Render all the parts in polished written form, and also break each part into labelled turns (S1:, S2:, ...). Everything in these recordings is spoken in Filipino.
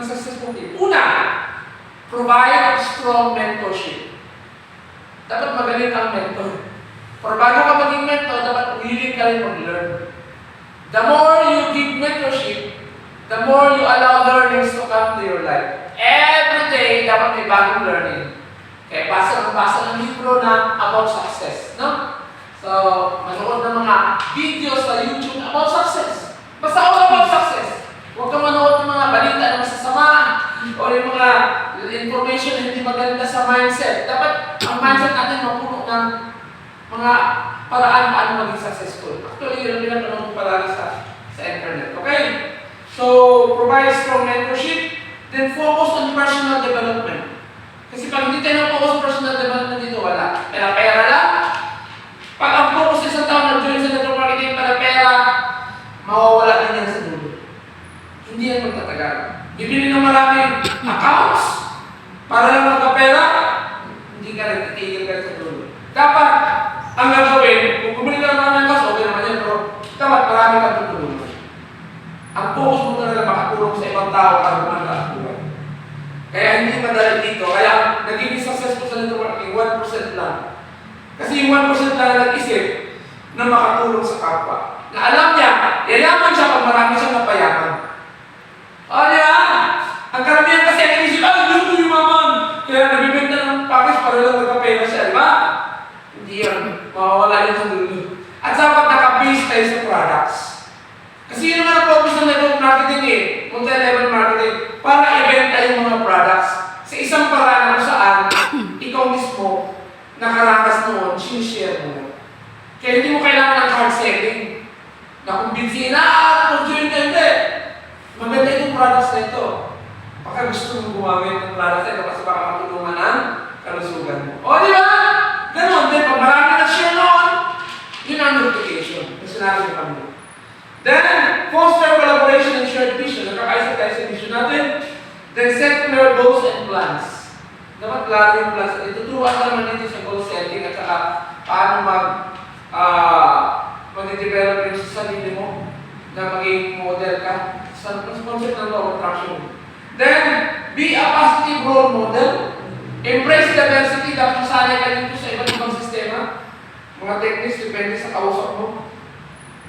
S1: maging successful team? Una, provide strong mentorship. Dapat magaling ang mentor. Pero bago ka maging mentor, dapat willing ka rin mag-learn. The more you give mentorship, the more you allow learnings to come to your life. Every day, dapat may bagong learning. Kaya basa ng libro na about success, no? So, manood ng mga videos sa YouTube about success. Basta all about success. Huwag kang manood ng mga balita na masasama o yung mga information na hindi maganda sa mindset. Dapat ang mindset natin mapuno ng mga paraan paano maging successful. Actually, yun ang pinapanood ko palagi sa internet. Okay? So, provide strong mentorship, then focus on personal development. Kasi pag hindi tayo na-focus on personal development dito, wala. Pera lang. Pag ang focus sa isang taon nag-join sa network marketing para pera, mawawala na yan sa dulo. Hindi yan magtatagal. Bibili ng maraming accounts para lang magkapera, hindi ka rin titigil ka sa dulo. Dapat, ang gagawin, kung bumili ka naman ng cash, okay naman yan, pero dapat marami kang tutulungan. Ang focus mo talaga makatulong sa ibang tao para gumanda ang buhay. Kaya hindi madali dito. Kaya naging successful sa network marketing, 1% lang. Kasi yung 1% lang nag-isip na makatulong sa kapwa. Na alam niya, yayaman siya pag marami siyang napayaman. O diba? Ang karamihan kasi ang inisip, gusto ko yumaman. Kaya nabibenta ng package para lang magkapera siya, diba? Hindi yan. Mawawala yan sa dulo. At dapat naka-base tayo sa products. Kasi yun naman ang focus ng network marketing multi-level marketing, para ibenta yung mga products sa isang paraan kung saan ikaw mismo nakarakas noon, sinishare mo. Kaya hindi mo kailangan ng hard selling. Nakumbinsihin mag-join ka, hindi. Maganda itong products na ito. Baka gusto mong gumamit ng products na ito kasi baka matulungan ang kalusugan mo. O, di ba? Ganon. Then, pag marami na share noon, yun ang notification. Yung sinabi ko kami. Then, foster collaboration and shared vision. Nakakaisa tayo sa vision natin. Then, set clear goals and plans. Dapat klaro yung plans. Ituturuan ka naman dito sa goal setting at saka paano mag-develop yung sa sarili mo na maging model ka sa concept ng law of attraction. Then, be a positive role model. Embrace diversity. Dapat sanay ka dito sa iba't ibang sistema. Mga techniques, depende sa kausap mo.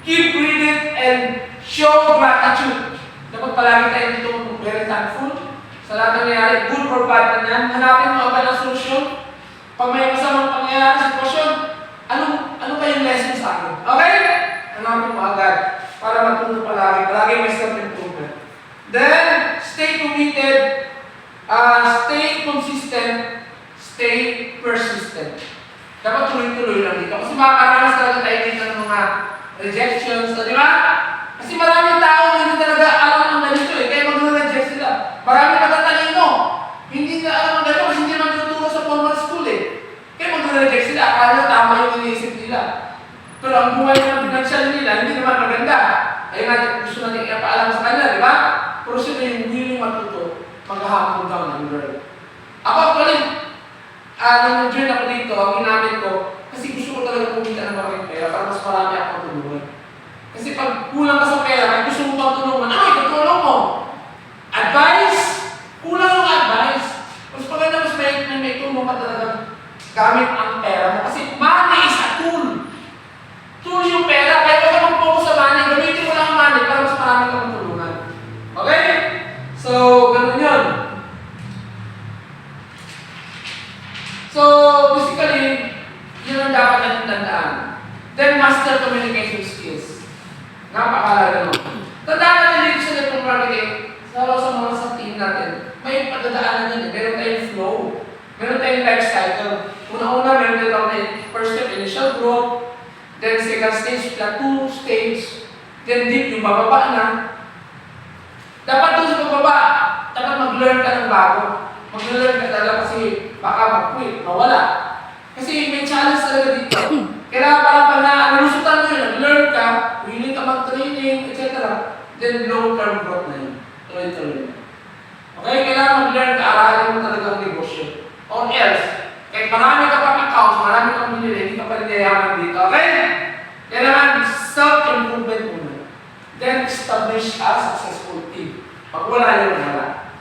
S1: Keep reading and show gratitude. Dapat palagi tayo dito very thankful sa lahat ng nangyayari, good or bad na yan. Hanapin mo agad ang solusyon. Pag may masamang pangyayari sa sitwasyon, ano ba yung lesson sa akin? Okay? Hanapin mo agad para matuto palagi. Palagi may self-improvement. Then, stay committed, stay consistent, stay persistent. Dapat tuloy-tuloy lang dito. Kasi makakaranas talaga tayo dito ng mga rejections, di ba? Kasi maraming tao na hindi talaga alam ang ganito kaya mag-reject sila. Maraming matatalino. Hindi na alam ang ganito kasi hindi naman tuturo sa formal school Kaya mag-reject sila. Akala tama yung iniisip nila. Pero ang buhay ng financial nila, hindi naman maganda. Kaya nga gusto natin ipaalam sa kanila, di ba? Pero sila yung willing matuto, maghahapon daw ng learn. Ako actually, nung join ako dito, ang ginamit ko, kasi gusto ko talaga kumita ng maraming pera para mas marami akong tulungan. Kasi pag kulang ka sa pera, kaya gusto mo pang tulungan, tutulong mo. Advice, kulang yung advice. Mas maganda mas may tulong ka talaga gamit ang pera mo. Kasi money is a tool. Tool yung pera, kaya huwag ka mag-focus sa money, gamitin mo lang ang money para mas marami kang tulungan. Okay? So, ganun yun. So, basically, yun ang dapat natin tandaan. Then, master communication skills. Napakalaga nun. Tandaan natin dito sa network marketing, lalo sa mga sa team natin, may pagdadaanan yun. Meron tayong flow. Meron tayong life cycle. Una-una, meron tayong first step, initial growth. Then, second stage, plateau stage. Then, deep, yung bababa na. Dapat doon sa bababa, dapat mag-learn ka ng bago. Mag-learn ka talaga kasi baka mag-quit, mawala. Kasi may challenge talaga dito. Kailangan pala nalusutan mo yun, nag-learn ka, willing ka mag-training, etc. Then long-term growth na yun. Tuloy-tuloy. Okay? Kailangan mag-learn ka, aralin mo talaga ang negosyo. Or else, kahit marami ka pang accounts, marami kang binili, hindi ka pa rin yayaman dito. Okay? Kailangan self-improvement muna. Then establish a successful team. Pag wala yun, wala.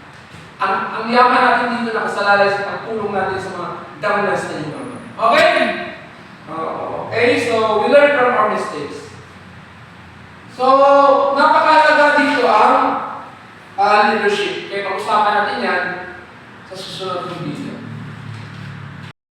S1: Ang yaman natin dito nakasalalay sa pagtulong natin sa mga downlines na yun. Okay? Okay, so we learn from our mistakes. So, napakalaga dito ang leadership. Kaya pag-usapan natin yan sa susunod ng video.